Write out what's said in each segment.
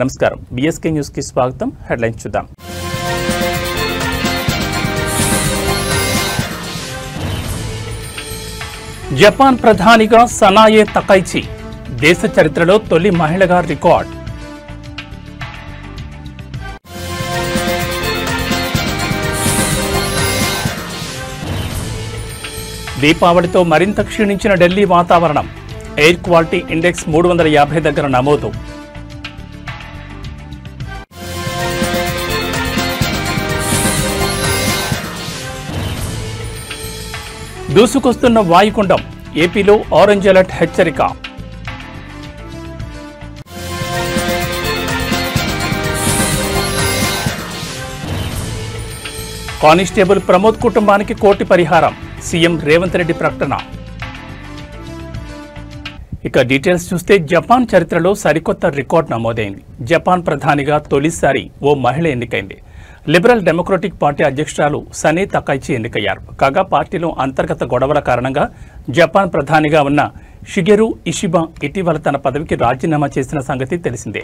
నమస్కారం BSK news కి స్వాగతం హెడ్లైన్స్ చూద్దాం జపాన్ ప్రధానిగా సనాయే తకైచి దేశ చరిత్రలో తొలి మహిళగా రికార్డ్ దీపావళితో మరింత క్షీణించిన ఢిల్లీ వాతావరణం ఎయిర్ క్వాలిటీ ఇండెక్స్ 350 దగ్గర నమోదు దూసుకొస్తున్న వాయుగుండం ఏపీలో ఆరెంజ్ అలర్ట్ హెచ్చరిక కానిస్టేబుల్ ప్రమోద్ కుటుంబానికి కోటి పరిహారం సీఎం రేవంత్ రెడ్డి ప్రకటన ఇక డీటెయిల్స్ చూస్తే జపాన్ చరిత్రలో సరికొత్త రికార్డ్ నమోదైంది. జపాన్ ప్రధానిగా తొలిసారి ఓ మహిళ ఎన్నికైంది. లిబరల్ డెమోక్రటిక్ పార్టీ అధ్యక్షురాలు సనే తకైచి ఎన్నికయ్యారు. కాగా పార్టీలో అంతర్గత గొడవల కారణంగా జపాన్ ప్రధానిగా ఉన్న షిగెరు ఇషిబా ఇటీవల తన పదవికి రాజీనామా చేసిన సంగతి తెలిసిందే.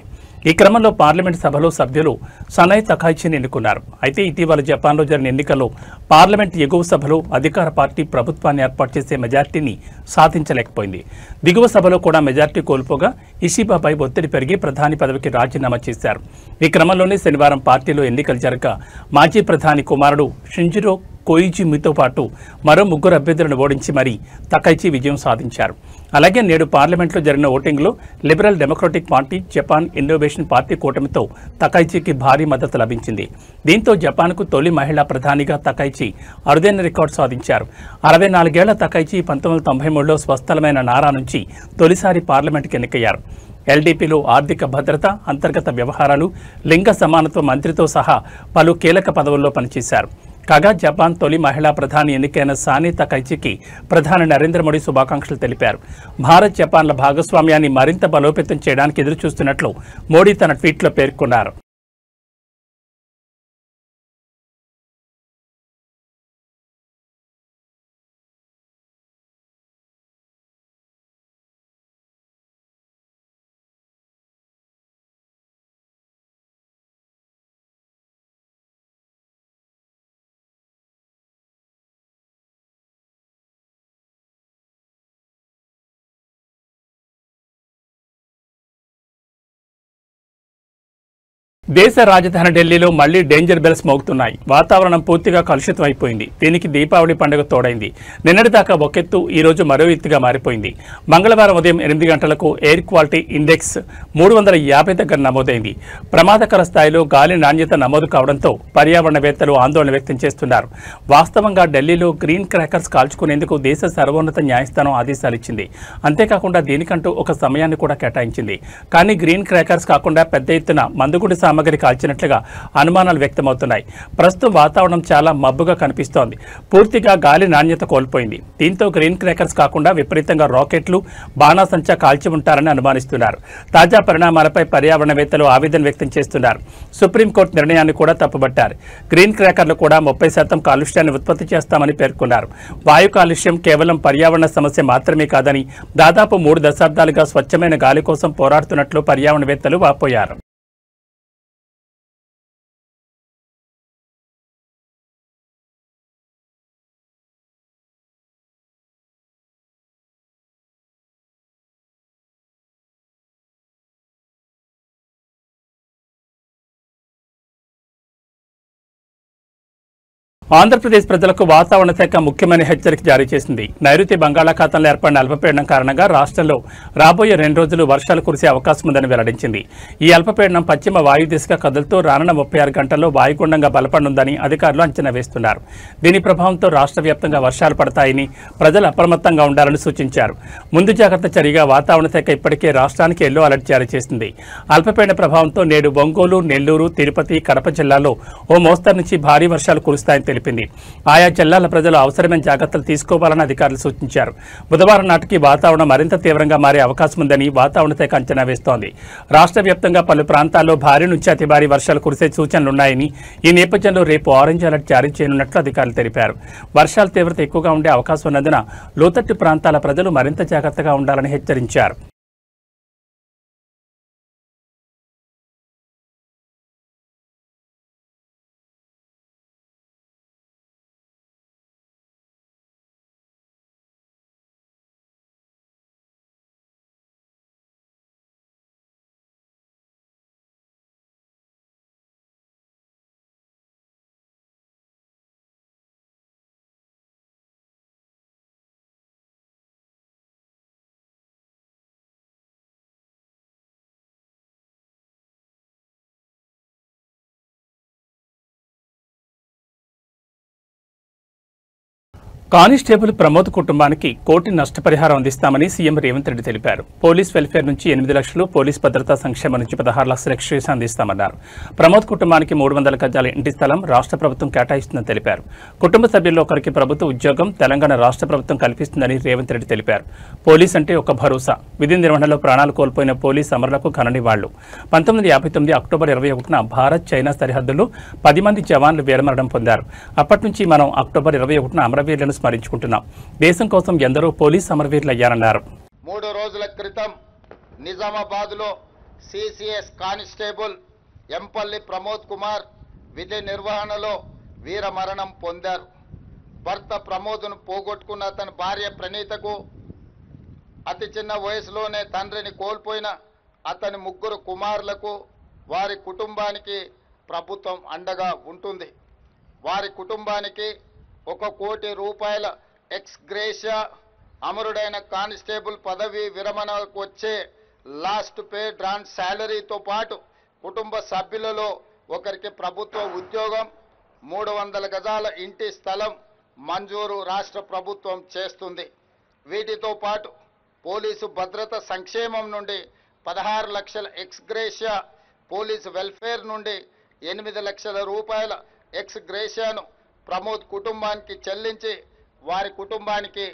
ఈ క్రమంలో పార్లమెంట్ సభలో సభ్యులు సనే తకైచిని ఎన్నుకున్నారు. అయితే ఇటీవల జపాన్లో జరిగిన ఎన్నికల్లో పార్లమెంట్ ఎగువ సభలో అధికార పార్టీ ప్రభుత్వాన్ని ఏర్పాటు చేసే మెజార్టీని సాధించలేకపోయింది. దిగువ సభలో కూడా మెజార్టీ కోల్పోగా ఇషిబాపై ఒత్తిడి పెరిగి ప్రధాని పదవికి రాజీనామా చేశారు. ఈ క్రమంలోనే శనివారం పార్టీలో ఎన్నికలు జరగ మాజీ ప్రధాని కుమారుడు షింజిరో కోయిజిమితో పాటు మరో 3 అభ్యర్థులను ఓడించి మరీ తకైచి విజయం సాధించారు. అలాగే నేడు పార్లమెంట్లో జరిగిన ఓటింగ్లో liberal democratic party, Japan innovation party కూటమితో తకైచికి భారీ మద్దతు లభించింది. దీంతో జపాన్కు తొలి మహిళా ప్రధానిగా తకైచి అరుదైన రికార్డు సాధించారు. 64 ఏళ్ల తకైచి 1993లో స్వస్థలమైన నారా నుంచి తొలిసారి పార్లమెంట్కి ఎన్నికయ్యారు. ఎల్డీపీలో ఆర్థిక భద్రత, అంతర్గత వ్యవహారాలు, లింగ సమానత్వ మంత్రితో సహా పలు కీలక పదవుల్లో పనిచేశారు. కాగా జపాన్ తొలి మహిళా ప్రధాని ఎన్నికైన సనే తకైచికి ప్రధాని నరేంద్ర మోడీ శుభాకాంక్షలు తెలిపారు. భారత్ జపాన్ల భాగస్వామ్యాన్ని మరింత బలోపేతం చేయడానికి ఎదురుచూస్తున్నట్లు మోడీ తన ట్వీట్లో పేర్కొన్నారు. దేశ రాజధాని ఢిల్లీలో మళ్లీ డేంజర్ బెల్స్ మోగుతున్నాయి. వాతావరణం పూర్తిగా కలుషితం అయిపోయింది. దీనికి దీపావళి పండుగ తోడైంది. నిన్నటిదాకా ఒకెత్తు ఈ రోజు మరో ఎత్తుగా మారిపోయింది. మంగళవారం ఉదయం 8 గంటలకు ఎయిర్ క్వాలిటీ ఇండెక్స్ 350 దగ్గర నమోదైంది. ప్రమాదకర స్థాయిలో గాలి నాణ్యత నమోదు కావడంతో పర్యావరణవేత్తలు ఆందోళన వ్యక్తం చేస్తున్నారు. వాస్తవంగా ఢిల్లీలో గ్రీన్ క్రాకర్స్ కాల్చుకునేందుకు దేశ సర్వోన్నత న్యాయస్థానం ఆదేశాలిచ్చింది. అంతేకాకుండా దీనికంటూ ఒక సమయాన్ని కూడా కేటాయించింది. కానీ గ్రీన్ క్రాకర్స్ కాకుండా పెద్ద ఎత్తున మందుగుడి సామగ్రి కాల్చినట్లుగా అనుమానాలు వ్యక్తమవుతున్నాయి. ప్రస్తుతం వాతావరణం చాలా మబ్బుగా కనిపిస్తోంది. పూర్తిగా గాలి నాణ్యత కోల్పోయింది. దీంతో గ్రీన్ క్రాకర్స్ కాకుండా విపరీతంగా రాకెట్లు, బాణాసంచా కాల్చి ఉంటారని అనుమానిస్తున్నారు. తాజా పరిణామాలపై పర్యావరణవేత్తలు ఆవేదన వ్యక్తం చేస్తున్నారు. సుప్రీంకోర్టు నిర్ణయాన్ని కూడా తప్పుబట్టారు. గ్రీన్ క్రాకర్లు కూడా 30% కాలుష్యాన్ని ఉత్పత్తి చేస్తామని పేర్కొన్నారు. వాయు కాలుష్యం కేవలం పర్యావరణ సమస్య మాత్రమే కాదని, దాదాపు 3 దశాబ్దాలుగా స్వచ్ఛమైన గాలి కోసం పోరాడుతున్నట్లు పర్యావరణవేత్తలు వాపోయారు. ఆంధ్రప్రదేశ్ ప్రజలకు వాతావరణ శాఖ ముఖ్యమైన హెచ్చరిక జారీ చేసింది. నైరుతి బంగాళాఖాతంలో ఏర్పడిన అల్పపీడనం కారణంగా రాష్ట్రంలో రాబోయే 2 రోజులు వర్షాలు కురిసే అవకాశం ఉందని వెల్లడించింది. ఈ అల్పపీడనం పశ్చిమ వాయు దిశగా కదులుతూ రానున్న 36 గంటల్లో వాయుగుండంగా బలపడనుందని అధికారులు అంచనా వేస్తున్నారు. దీని ప్రభావంతో రాష్ట్ర వ్యాప్తంగా వర్షాలు పడతాయని, ప్రజలు అప్రమత్తంగా ఉండాలని సూచించారు. ముందు జాగ్రత్త చర్యగా వాతావరణ శాఖ ఇప్పటికే రాష్ట్రానికి ఎల్లో అలర్ట్ జారీ చేసింది. అల్పపీడన ప్రభావంతో నేడు ఒంగోలు, నెల్లూరు, తిరుపతి, కడప జిల్లాల్లో ఓ మోస్తరు నుంచి భారీ వర్షాలు కురుస్తాయని తెలిపింది. ఆయా జిల్లాల ప్రజలు అవసరమైన జాగ్రత్తలు తీసుకోవాలని అధికారులు సూచించారు. బుధవారం నాటికి వాతావరణం మరింత తీవ్రంగా మారే అవకాశం ఉందని వాతావరణ శాఖ అంచనా వేస్తోంది. రాష్ట్ర వ్యాప్తంగా పలు ప్రాంతాల్లో భారీ నుంచి అతి భారీ వర్షాలు కురిసే సూచనలున్నాయని, ఈ నేపథ్యంలో రేపు ఆరెంజ్ అలర్ట్ జారీ చేయనున్నట్లు అధికారులు తెలిపారు. వర్షాల తీవ్రత ఎక్కువగా ఉండే అవకాశం ఉన్నందున లోతట్టు ప్రాంతాల ప్రజలు మరింత జాగ్రత్తగా ఉండాలని హెచ్చరించారు. కానిస్టేబుల్ ప్రమోద్ కుటుంబానికి కోటి నష్టపరిహారం అందిస్తామని సీఎం రేవంత్ రెడ్డి తెలిపారు. పోలీస్ వెల్ఫేర్ నుంచి 8 లక్షలు, పోలీస్ భద్రతా సంక్షేమం నుంచి 16 లక్షల ఎక్స్ట్రేషన్ అందిస్తామన్నారు. ప్రమోద్ కుటుంబానికి 300 గజాల ఇంటి స్థలం రాష్ట్ర ప్రభుత్వం కేటాయిస్తుందని తెలిపారు. కుటుంబ సభ్యుల్లో ఒకరికి ప్రభుత్వ ఉద్యోగం తెలంగాణ రాష్ట్ర ప్రభుత్వం కల్పిస్తుందని రేవంత్ రెడ్డి తెలిపారు. పోలీస్ అంటే ఒక భరోసా. విధి నిర్వహణలో ప్రాణాలు కోల్పోయిన పోలీస్ అమరులకు ఘన నివాళులు. 1959 అక్టోబర్ 21న భారత్ చైనా సరిహద్దుల్లో 10 మంది జవాన్లు వీరమరణం పొందారు. అప్పటి నుంచి మనం అక్టోబర్ 21న అమరవీరులను స్మరించుకుంటున్నాం. దేశం కోసం ఎందరో పోలీస్ అమరవీరులయ్యారన్నారు. 3 రోజుల క్రితం నిజామాబాద్లో సిసిఎస్ కానిస్టేబుల్ ఎంపల్లి ప్రమోద్ కుమార్ విధి నిర్వహణలో వీరమరణం పొందారు. భర్త ప్రమోద్ను పోగొట్టుకున్న అతని భార్య ప్రణీతకు అతి చిన్న వయసులోనే తండ్రిని కోల్పోయిన అతని 3 కుమారులకు వారి కుటుంబానికి ప్రభుత్వం అండగా ఉంటుంది. వారి కుటుంబానికి 1 కోటి రూపాయల ఎక్స్ గ్రేషియా, అమరుడైన కానిస్టేబుల్ పదవి విరమణకు వచ్చే లాస్ట్ పే డ్రాన్ శాలరీతో పాటు కుటుంబ సభ్యులలో ఒకరికి ప్రభుత్వ ఉద్యోగం, 300 గజాల ఇంటి స్థలం మంజూరు రాష్ట్ర ప్రభుత్వం చేస్తుంది. వీటితో పాటు పోలీసు భద్రత సంక్షేమం నుండి 16 లక్షల ఎక్స్ గ్రేషియా, పోలీసు వెల్ఫేర్ నుండి 8 లక్షల రూపాయల ఎక్స్ గ్రేషియాను ప్రమోద్ కుటుంబానికి చెల్లించి వారి కుటుంబానికి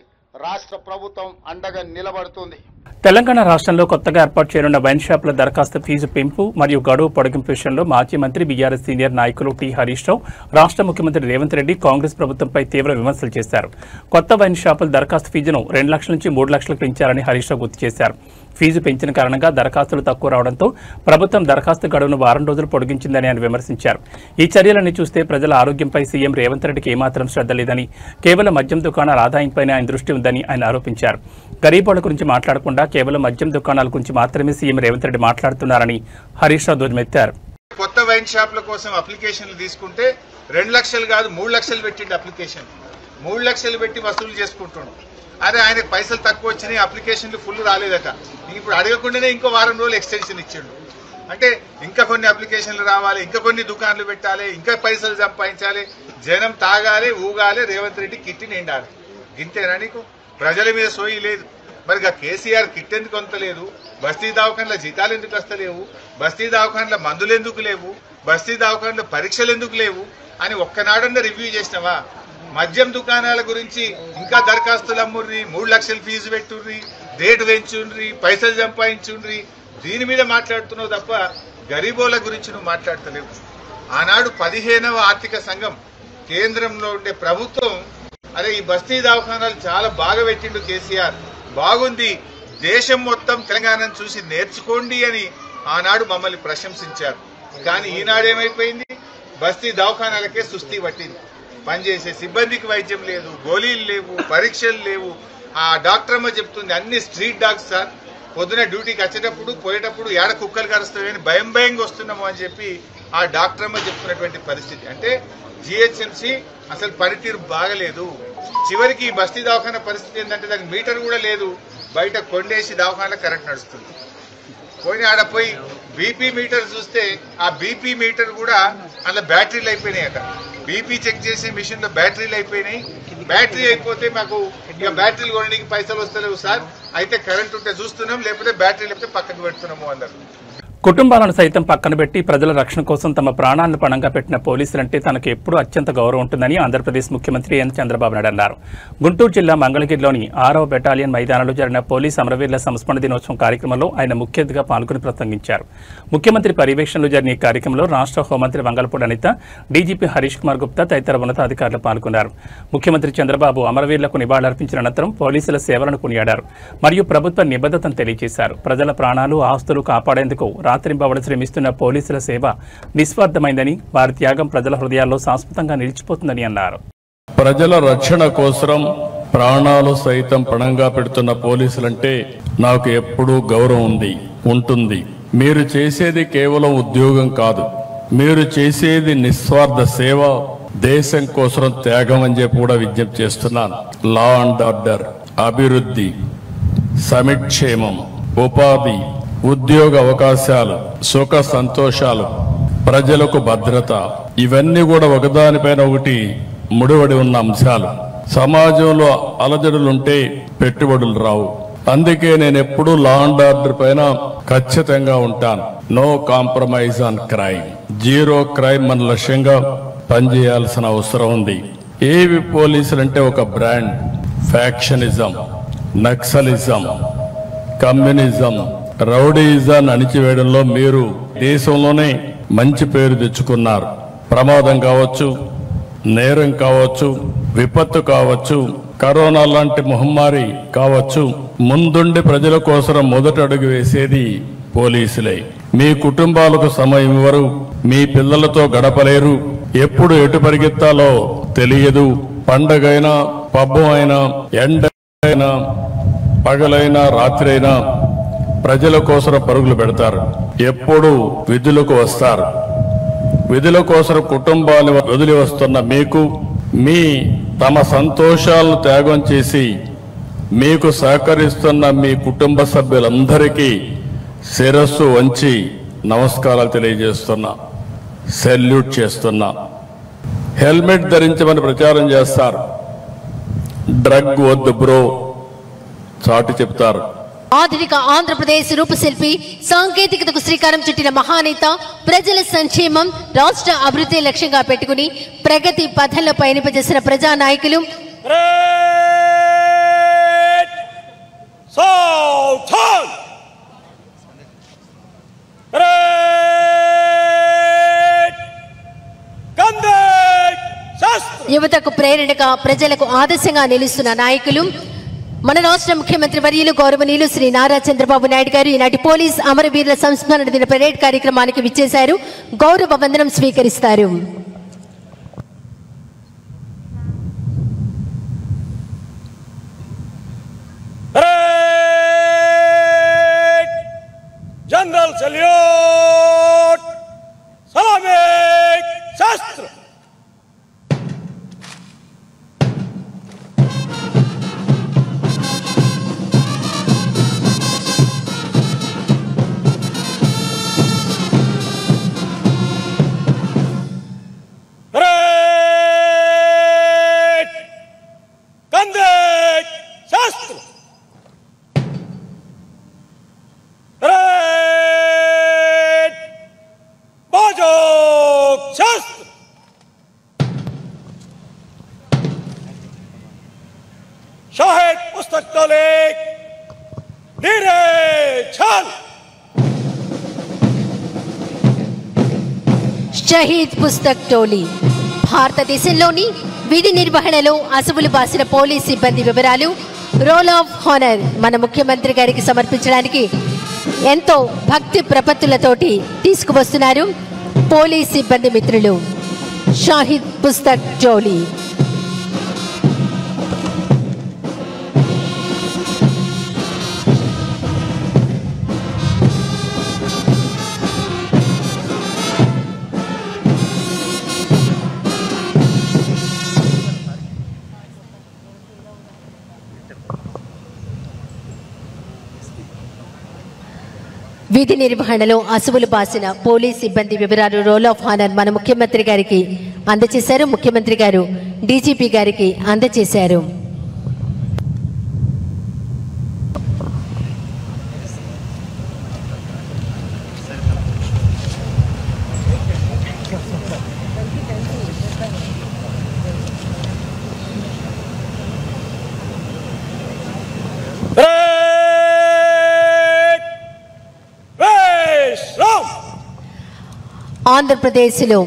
రాష్ట్ర ప్రభుత్వం అండగా నిలబడుతుంది. తెలంగాణ రాష్ట్రంలో కొత్తగా ఏర్పాటు చేయనున్న వైన్ షాపుల దరఖాస్తు ఫీజు పెంపు మరియు గడువు పొడిగింపు విషయంలో మాజీ మంత్రి బీఆర్ఎస్ సీనియర్ నాయకులు టి హరీష్ రావు రాష్ట్ర ముఖ్యమంత్రి రేవంత్ రెడ్డి కాంగ్రెస్ ప్రభుత్వంపై తీవ్ర విమర్శలు చేశారు. కొత్త వైన్ షాపుల దరఖాస్తు ఫీజును 2 లక్షల నుంచి 3 లక్షలకు పెంచారని హరీష్ రావు గుర్తు చేశారు. ఫీజు పెంచిన కారణంగా దరఖాస్తులు తక్కువ రావడంతో ప్రభుత్వం దరఖాస్తు గడువును 4 రోజులు పొడిగించిందని ఆయన విమర్శించారు. ఈ చర్యలన్నీ చూస్తే ప్రజల ఆరోగ్యంపై సీఎం రేవంత్ రెడ్డికి ఏమాత్రం శ్రద్ధ లేదని, కేవలం మద్యం దుకాణాల ఆదాయంపైనే ఆయన దృష్టి ఉందని ఆయన ఆరోపించారు. గరీబోళ్ల గురించి మాట్లాడకుండా కేవలం మద్యం దుకాణాల గురించి మాత్రమే సీఎం రేవంత్ రెడ్డి మాట్లాడుతున్నారని హరీష్ రావు ధ్వజమెత్తారు. కొత్త వైన్ షాప్ల కోసం అప్లికేషన్లు తీసుకుంటే 2 లక్షలు కాదు 3 లక్షలు పెట్టిండు. అప్లికేషన్ 3 లక్షలు పెట్టి వసూలు చేసుకుంటుండు. అదే ఆయనకు పైసలు తక్కువ వచ్చినాయి, అప్లికేషన్లు ఫుల్ రాలేదట. ఇప్పుడు అడగకుండానే ఇంకో వారం రోజులు ఎక్స్టెన్షన్ ఇచ్చిండు. అంటే ఇంకా కొన్ని అప్లికేషన్లు రావాలి, ఇంకా కొన్ని దుకాణాలు పెట్టాలి, ఇంకా పైసలు సంపాదించాలి, జనం తాగాలి, ఊగాలి, రేవంత్ రెడ్డి కిట్టి నిండాలి. ఇంతేనా నీకు? ప్రజల మీద సోయి లేదు. మరి కేసీఆర్ కిట్ ఎందుకు అంతలేదు? బస్తీ దవాఖాన్ల జీతాలు ఎందుకు వస్తలేవు? బస్తీ దవాఖాన్ల మందులు ఎందుకు లేవు? బస్తీ దవాఖాన్ల పరీక్షలు ఎందుకు లేవు అని ఒక్కనాడన్నా రివ్యూ చేసినావా? మద్యం దుకాణాల గురించి ఇంకా దరఖాస్తులు అమ్ముర్రి, 3 లక్షలు ఫీజు పెట్టుర్రి, రేటు పెంచుండ్రి, పైసలు సంపాదించుండ్రి, దీని మీద మాట్లాడుతున్నావు తప్ప గరీబోల గురించి నువ్వు మాట్లాడతలేవు. ఆనాడు 15వ ఆర్థిక సంఘం కేంద్రంలో ఉండే ప్రభుత్వం అరే ఈ బస్తీ దవాఖానాలు చాలా బాగా పెట్టిండు కేసీఆర్, బాగుంది, దేశం మొత్తం తెలంగాణను చూసి నేర్చుకోండి అని ఆనాడు మమ్మల్ని ప్రశంసించారు. కానీ ఈనాడేమైపోయింది? బస్తీ దవాఖానాలకే సుస్థి పట్టింది. పనిచేసే సిబ్బందికి వైద్యం లేదు, గోళీలు లేవు, పరీక్షలు లేవు. ఆ డాక్టర్ అమ్మ చెప్తుంది అన్ని స్ట్రీట్ డాగ్స్ సార్, పొద్దున డ్యూటీకి వచ్చేటప్పుడు పోయేటప్పుడు ఏడ కుక్కలు కరుస్తాయని భయంగా వస్తున్నాము అని చెప్పి ఆ డాక్టర్ అమ్మ చెప్తున్నటువంటి పరిస్థితి. అంటే జిహెచ్ఎంసీ అసలు పనితీరు బాగలేదు. చివరికి ఈ బస్తీ దవాఖానా పరిస్థితి ఏంటంటే దానికి మీటర్ కూడా లేదు, బయట కొండేసి దవాఖానా కరెంట్ నడుస్తుంది. పోయి ఆడ పోయి బీపీ మీటర్ చూస్తే ఆ బీపీ మీటర్ కూడా అందులో బ్యాటరీలు అయిపోయినాయట. బీపీ చెక్ చేసే మిషన్ లో బ్యాటరీలు అయిపోయినాయి. బ్యాటరీ అయిపోతే మాకు ఇక బ్యాటరీలు కొనడానికి పైసలు వస్తలేవు సార్, అయితే కరెంట్ ఉంటే చూస్తున్నాం, లేకపోతే బ్యాటరీ లేకపోతే పక్కకు పెడుతున్నాము అన్నారు. కుటుంబాలను సైతం పక్కన పెట్టి ప్రజల రక్షణ కోసం తమ ప్రాణాలను పణంగా పెట్టిన పోలీసులంటే తనకు ఎప్పుడూ అత్యంత గౌరవం ఉంటుందని ఆంధ్రప్రదేశ్ ముఖ్యమంత్రి ఎన్ చంద్రబాబు నాయుడు అన్నారు. గుంటూరు జిల్లా మంగళగిరిలోని 6వ బెటాలియన్ మైదానంలో జరిగిన పోలీస్ అమరవీరుల సంస్మరణ దినోత్సవం కార్యక్రమంలో ఆయన ముఖ్య అతిథిగా పాల్గొని ప్రసంగించారు. ముఖ్యమంత్రి పర్యవేక్షణలో జరిగిన ఈ కార్యక్రమంలో రాష్ట్ర హోంమంత్రి వంగలపూడి అనిత, డీజీపీ హరీష్ కుమార్ గుప్తా తదితర ఉన్నతాధికారులు పాల్గొన్నారు. ముఖ్యమంత్రి చంద్రబాబు అమరవీరులకు నివాళులర్పించిన అనంతరం పోలీసుల సేవలను కొనియాడారు మరియు ప్రభుత్వ నిబద్ధతను తెలియజేశారు. ప్రజల ప్రాణాలు, ఆస్తులు కాపాడేందుకు రాత్రింబవళ్లు శ్రమిస్తున్న పోలీసుల సేవ నిస్వార్థమైందని, వారి త్యాగం ప్రజల హృదయాల్లో శాశ్వతంగా నిలిచిపోతుందని అన్నారు. ప్రజల రక్షణ కోసం ప్రాణాలు సైతం పణంగా పెడుతున్న పోలీసులంటే నాకు ఎప్పుడూ గౌరవం ఉంటుంది. మీరు చేసేది కేవలం ఉద్యోగం కాదు, మీరు చేసేది నిస్వార్థ సేవ, దేశం కోసం త్యాగం అని చెప్పి కూడా విజ్ఞప్తి చేస్తున్నాను. లా అండ్ ఆర్డర్, అభివృద్ధి, సమిక్షేమం, ఉపాధి, ఉద్యోగ అవకాశాలు, సుఖ సంతోషాలు, ప్రజలకు భద్రత, ఇవన్నీ కూడా ఒకదానిపైన ఒకటి ముడిపడి ఉన్న అంశాలు. సమాజంలో అలజడులుంటే పెట్టుబడులు రావు. అందుకే నేను ఎప్పుడూ లా అండ్ ఆర్డర్ పైన ఖచ్చితంగా ఉంటాను. No compromise on crime, zero crime మన లక్ష్యంగా పనిచేయాల్సిన అవసరం ఉంది. ఏవి పోలీసులంటే ఒక బ్రాండ్. ఫ్యాక్షనిజం, నక్సలిజం, కమ్యూనిజం, రౌడీయిజాన్ని అణిచివేయడంలో మీరు దేశంలోనే మంచి పేరు తెచ్చుకున్నారు. ప్రమాదం కావచ్చు, నేరం కావచ్చు, విపత్తు కావచ్చు, కరోనా లాంటి మహమ్మారి కావచ్చు, ముందుండి ప్రజల కోసం మొదటి అడుగు వేసేది పోలీసులే. మీ కుటుంబాలకు సమయం ఇవ్వరు, మీ పిల్లలతో గడపలేరు, ఎప్పుడు ఎటు పరిగెత్తాలో తెలియదు. పండగైనా, పబ్బం అయినా, ఎండైనా, పగలైనా, రాత్రి అయినా ప్రజల కోసం పరుగులు పెడతారు. ఎప్పుడు విధులకు వస్తారు. విధుల కోసం కుటుంబాన్ని వదిలి వస్తున్న మీకు, మీ తమ సంతోషాలను త్యాగం చేసి మీకు సహకరిస్తున్న మీ కుటుంబ సభ్యులందరికీ శిరస్సు వంచి నమస్కారాలు తెలియజేస్తున్నా, సెల్యూట్ చేస్తున్నా. హెల్మెట్ ధరించమని ప్రచారం చేస్తారు. డ్రగ్ వద్దు బ్రో చాటి చెప్తారు. ఆధునిక ఆంధ్రప్రదేశ్ రూపశిల్పి, సాంకేతికతకు శ్రీకారం చుట్టిన మహానేత, ప్రజల సంక్షేమం, రాష్ట్ర అభివృద్ధి లక్ష్యంగా పెట్టుకుని ప్రగతి పథంలో పయనింపజేసిన ప్రజానాయకులు యువతకు ప్రేరణగా, ప్రజలకు ఆదర్శంగా నిలుస్తున్న నాయకులు మన రాష్ట్ర ముఖ్యమంత్రి వర్యులు గౌరవనీయులు శ్రీ నారా చంద్రబాబు నాయుడు గారు ఈనాటి పోలీస్ అమరవీరుల సంస్మరణ దిన పరేడ్ కార్యక్రమానికి విచ్చేశారు. గౌరవ వందనం స్వీకరిస్తారు. జనరల్ సల్యూట్, సలామీ, శాస్త్ర. शाहिद पुस्तक टोली नीरे छल. షహీద్ పుస్తక్ టోలీ భారతదేశంలోని విధి నిర్వహణలో అసువులు బాసిన పోలీస్ సిబ్బంది వివరాలు రోల్ ఆఫ్ హానర్ మన ముఖ్యమంత్రి గారికి సమర్పించడానికి ఎంతో భక్తి ప్రపత్తులతోటి తీసుకువస్తున్నారు పోలీస్ సిబ్బంది మిత్రులు. షహీద్ పుస్తక్ టోలీ. విధి నిర్వహణలో అసువులు బాసిన పోలీస్ సిబ్బంది వివరాలు రోల్ ఆఫ్ హానర్ మన ముఖ్యమంత్రి గారికి అందజేశారు. ముఖ్యమంత్రి గారు డీజీపీ గారికి అందజేశారు. ఆంధ్రప్రదేశ్లో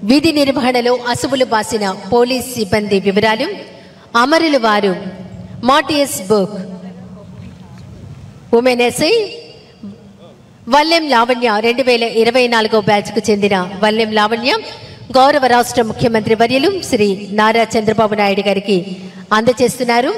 విధి నిర్వహణలో అసువులు బాసిన పోలీస్ సిబ్బంది వివరాలు అమరులు వారు మాటియస్ బుక్, ఉమెన్ ఎస్ఐ వల్లెం లావణ్య 2024 బ్యాచ్కు చెందిన వల్లెం లావణ్య గౌరవ రాష్ట్ర ముఖ్యమంత్రి వర్యులు శ్రీ నారా చంద్రబాబు నాయుడు గారికి అందజేస్తున్నారు.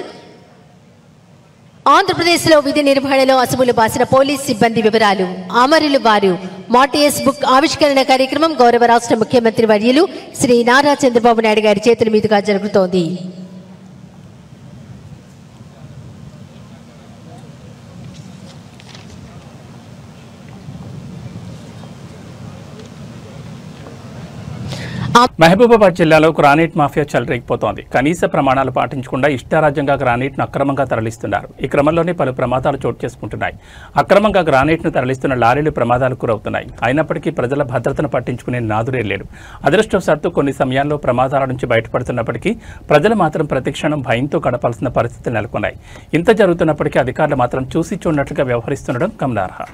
ఆంధ్రప్రదేశ్లో విధి నిర్వహణలో అసువులు బాసిన పోలీస్ సిబ్బంది వివరాలు అమరులు వారు మాటియస్ బుక్ ఆవిష్కరణ కార్యక్రమం గౌరవ రాష్ట్ర ముఖ్యమంత్రి వర్యులు శ్రీ నారా చంద్రబాబు నాయుడు గారి చేతుల మీదుగా జరుగుతోంది. మహబూబాబాద్ జిల్లాలో గ్రానైట్ మాఫియా చెలరేగిపోతోంది. కనీస ప్రమాణాలు పాటించకుండా ఇష్టారాజ్యంగా గ్రానైట్ను అక్రమంగా తరలిస్తున్నారు. ఈ క్రమంలోనే పలు ప్రమాదాలు చోటు చేసుకుంటున్నాయి. అక్రమంగా గ్రానైట్ను తరలిస్తున్న లారీలు ప్రమాదాలకు గురవుతున్నాయి. అయినప్పటికీ ప్రజల భద్రతను పట్టించుకునే నాదురే లేడు. అదృష్టవశాత్తు కొన్ని సమయాల్లో ప్రమాదాల నుంచి బయటపడుతున్నప్పటికీ ప్రజలు మాత్రం ప్రతిక్షణం భయంతో గడపాల్సిన పరిస్థితులు నెలకొన్నాయి. ఇంత జరుగుతున్నప్పటికీ అధికారులు మాత్రం చూసి చూడనట్లుగా వ్యవహరిస్తుండడం గమనార్హం.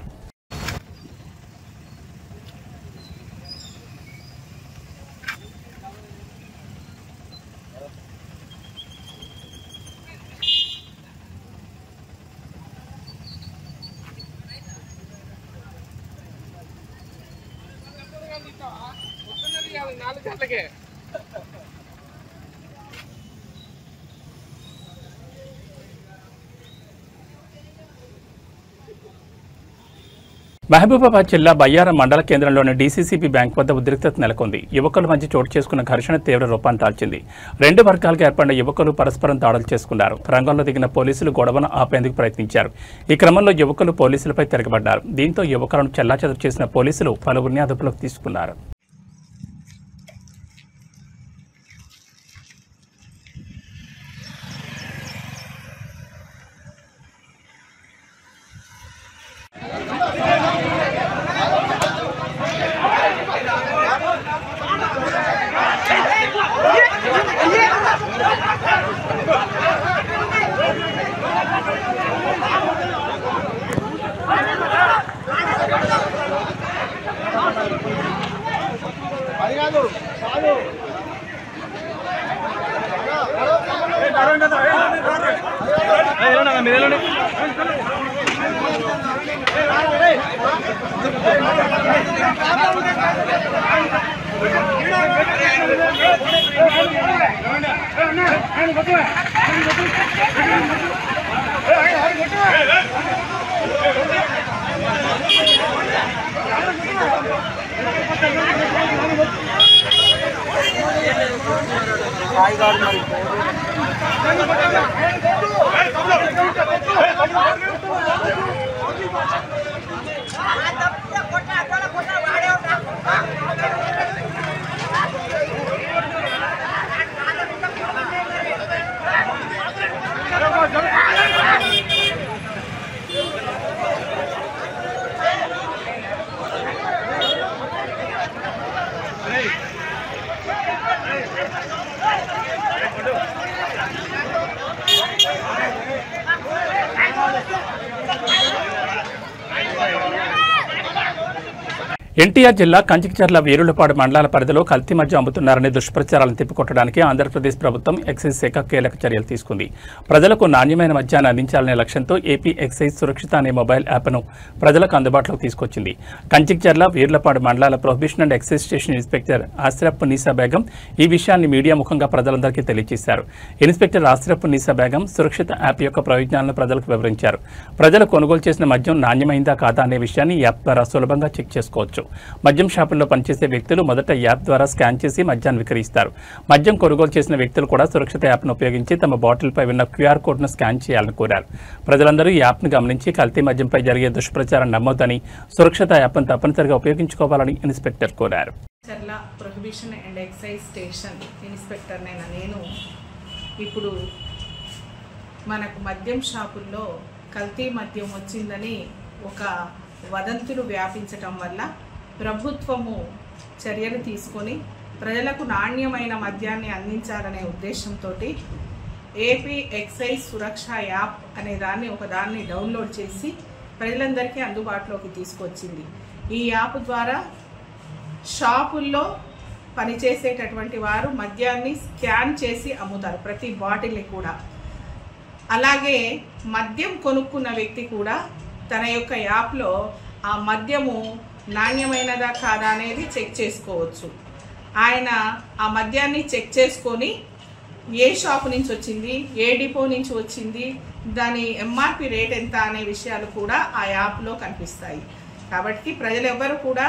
మహబూబాబాద్ జిల్లా బయ్యారం మండల కేంద్రంలోని డీసీసీబీ బ్యాంక్ వద్ద ఉద్రిక్తత నెలకొంది. యువకుల మధ్య చోటు చేసుకున్న ఘర్షణ తీవ్ర రూపాన్ని దాల్చింది. రెండు వర్గాలుగా ఏర్పడిన యువకులు పరస్పరం దాడులు చేసుకున్నారు. రంగంలో దిగిన పోలీసులు గొడవను ఆపేందుకు ప్రయత్నించారు. ఈ క్రమంలో యువకులు పోలీసులపై తిరగబడ్డారు. దీంతో యువకులను చెల్లాచెదరు చేసిన పోలీసులు పలువురిని అదుపులోకి తీసుకున్నారు. ఎన్టీఆర్ జిల్లా కంచికచర్ల వీరులపాడు మండలాల పరిధిలో కల్తీ మద్యం అమ్ముతున్నారనే దుష్ప్రచారాలను తిప్పికొట్టడానికి ఆంధ్రప్రదేశ్ ప్రభుత్వం ఎక్సైజ్ శాఖ కీలక చర్యలు తీసుకుంది. ప్రజలకు నాణ్యమైన మద్యాన్ని అందించాలనే లక్ష్యంతో ఏపీ ఎక్సైజ్ సురక్షిత అనే మొబైల్ యాప్ను ప్రజలకు అందుబాటులోకి తీసుకొచ్చింది. కంచికచర్ల వీరులపాడు మండలాల prohibition and excise station inspector Ashraf Nisa Begum ఈ విషయాన్ని మీడియా ముఖంగా ప్రజలందరికీ తెలియజేశారు. ఇన్స్పెక్టర్ ఆసిరఫ్ నీసా బేగం సురక్షిత యాప్ యొక్క ప్రయోజనాలను ప్రజలకు వివరించారు. ప్రజలు కొనుగోలు చేసిన మద్యం నాణ్యమైందా కాదా అనే విషయాన్ని ఈ యాప్ ద్వారా సులభంగా చెక్ చేసుకోవచ్చు. మద్యం షాపుల్లో పనిచేసే వ్యక్తులు మొదట యాప్ ద్వారా స్కాన్ చేసి మద్యాన్ని విక్రయిస్తారు. మద్యం కొనుగోలు చేసిన వ్యక్తులు కూడా సురక్షిత యాప్ను ఉపయోగించి తమ బాటిల్పై ఉన్న క్యూఆర్ కోడ్ను స్కాన్ చేయాలని కోరారు. ప్రజలందరూ ఈ యాప్ను గమనించి కల్తీ మద్యంపై జరిగే దుష్ప్రచారం నమ్మొద్దని, సురక్షిత యాప్ను తప్పనిసరిగా ఉపయోగించుకోవాలని ఇన్స్పెక్టర్ కోరారు. ప్రొహిబిషన్ అండ్ ఎక్సైజ్ స్టేషన్ ఇన్స్పెక్టర్నైనా నేను ఇప్పుడు మనకు మద్యం షాపుల్లో కల్తీ మద్యం వచ్చిందని ఒక వదంతులు వ్యాపించటం వల్ల ప్రభుత్వము చర్యలు తీసుకొని ప్రజలకు నాణ్యమైన మద్యాన్ని అందించాలనే ఉద్దేశంతో ఏపీ ఎక్సైజ్ సురక్ష యాప్ అనే దాన్ని డౌన్లోడ్ చేసి ప్రజలందరికీ అందుబాటులోకి తీసుకొచ్చింది. ఈ యాప్ ద్వారా షాపుల్లో పనిచేసేటటువంటి వారు మద్యాన్ని స్కాన్ చేసి అమ్ముతారు, ప్రతి బాటిల్ని కూడా. అలాగే మద్యం కొనుక్కున్న వ్యక్తి కూడా తన యొక్క యాప్లో ఆ మద్యము నాణ్యమైనదా కాదా అనేది చెక్ చేసుకోవచ్చు. ఆయన ఆ మద్యాన్ని చెక్ చేసుకొని ఏ షాపు నుంచి వచ్చింది, ఏ డిపో నుంచి వచ్చింది, దాని ఎంఆర్పి రేట్ ఎంత అనే విషయాలు కూడా ఆ యాప్లో కనిపిస్తాయి. కాబట్టి ప్రజలెవ్వరూ కూడా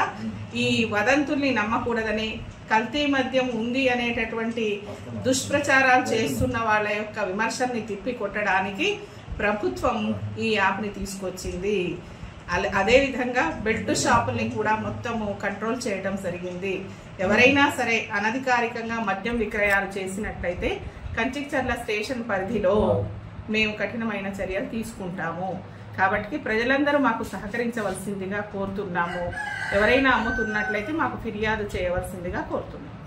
ఈ వదంతుల్ని నమ్మకూడదని, కల్తీ మద్యం ఉంది అనేటటువంటి దుష్ప్రచారాలు చేస్తున్న వాళ్ళ యొక్క విమర్శల్ని తిప్పి కొట్టడానికి ప్రభుత్వం ఈ యాప్ని తీసుకొచ్చింది. అదేవిధంగా బెల్ట్ షాపుల్ని కూడా మొత్తము కంట్రోల్ చేయడం జరిగింది. ఎవరైనా సరే అనధికారికంగా మద్యం విక్రయాలు చేసినట్లయితే కంచికచర్ల స్టేషన్ పరిధిలో మేము కఠినమైన చర్యలు తీసుకుంటాము. కాబట్టి ప్రజలందరూ మాకు సహకరించవలసిందిగా కోరుతున్నాము. ఎవరైనా అమ్ముతున్నట్లయితే మాకు ఫిర్యాదు చేయవలసిందిగా కోరుతున్నాము.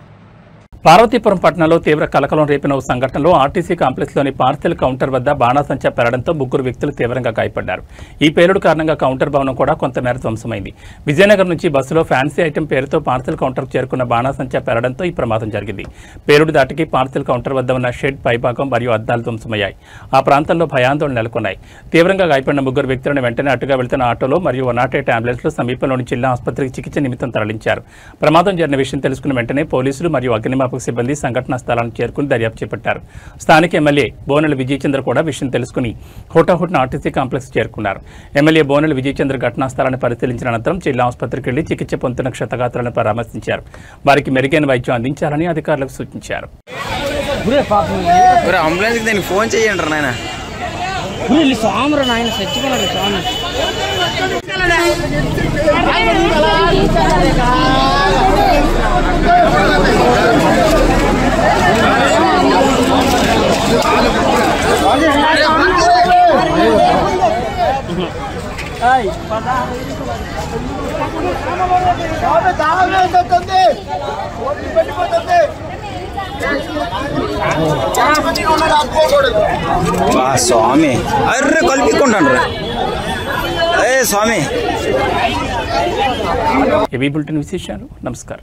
పార్వతీపురం పట్టణంలో తీవ్ర కలకలం రేపిన ఓ సంఘటనలో ఆర్టీసీ కాంప్లెక్స్లోని పార్సెల్ కౌంటర్ వద్ద బాణాసంచా పేలడంతో 3 వ్యక్తులు తీవ్రంగా గాయపడ్డారు. ఈ పేలుడు కారణంగా కౌంటర్ భవనం కూడా కొంతమేర ధ్వంసమైంది. విజయనగరం నుంచి బస్సులో ఫ్యాన్సీ ఐటెం పేరుతో పార్సెల్ కౌంటర్కు చేరుకున్న బాణాసంచా పేలడంతో ఈ ప్రమాదం జరిగింది. పేలుడు దాటికి పార్సెల్ కౌంటర్ వద్ద ఉన్న షెడ్ పైభాగం మరియు అద్దాలు ధ్వంసమయ్యాయి. ఆ ప్రాంతంలో భయాందోళన నెలకొన్నాయి. తీవ్రంగా గాయపడిన 3 వ్యక్తులను వెంటనే అటుగా వెళ్తున్న ఆటోలో మరియు 108 అంబులెన్స్లో సమీపంలోని జిల్లా ఆసుపత్రికి చికిత్స నిమిత్తం తరలించారు. ప్రమాదం జరిగిన విషయం తెలుసుకున్న వెంటనే పోలీసులు మరియు అగ్నిమాపక సిబ్బంది సంఘటనా స్థలానికి చేరుకుని దర్యాప్తు చేపట్టారు. స్థానిక ఎమ్మెల్యే బోనెల విజయచంద్ర కూడా విషయం తెలుసుకుని హోటాహుటిన ఆర్టీసీ కాంప్లెక్స్ చేరుకున్నారు. ఎమ్మెల్యే బోనెల విజయచంద్ర ఘటనా స్థలాన్ని పరిశీలించిన అనంతరం జిల్లా ఆసుపత్రికి వెళ్లి చికిత్స పొందుతున్న క్షతగాత్రులను పరామర్శించారు. వారికి మెరుగైన వైద్యం అందించాలని అధికారులకు సూచించారు. స్వామి అర్రే కల్పికుంటాను స్వామి. ఏబీ బులెటిన్ విశేషాలు. నమస్కారం.